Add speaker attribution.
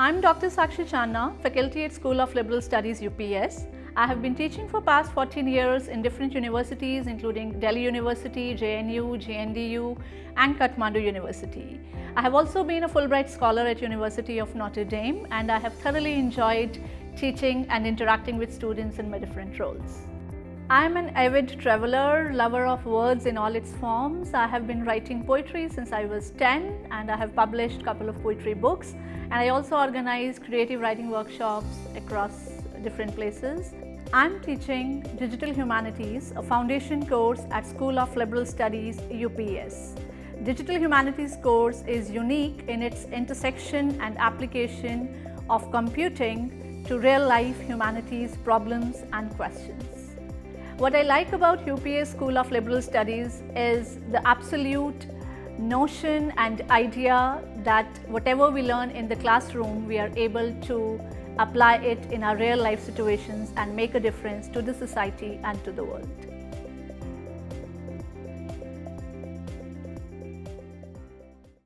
Speaker 1: I'm Dr. Sakshi Chanana, faculty at School of Liberal Studies, UPES. I have been teaching for past 14 years in different universities including Delhi University, JNU, JNDU and Kathmandu University. I have also been a Fulbright Scholar at University of Notre Dame, and I have thoroughly enjoyed teaching and interacting with students in my different roles. I am an avid traveler, lover of words in all its forms. I have been writing poetry since I was 10, and I have published a couple of poetry books, and I also organize creative writing workshops across different places. I'm teaching Digital Humanities, a foundation course at School of Liberal Studies, UPES. Digital Humanities course is unique in its intersection and application of computing to real-life humanities problems and questions. What I like about UPES School of Liberal Studies is the absolute notion and idea that whatever we learn in the classroom, we are able to apply it in our real life situations and make a difference to the society and to the world.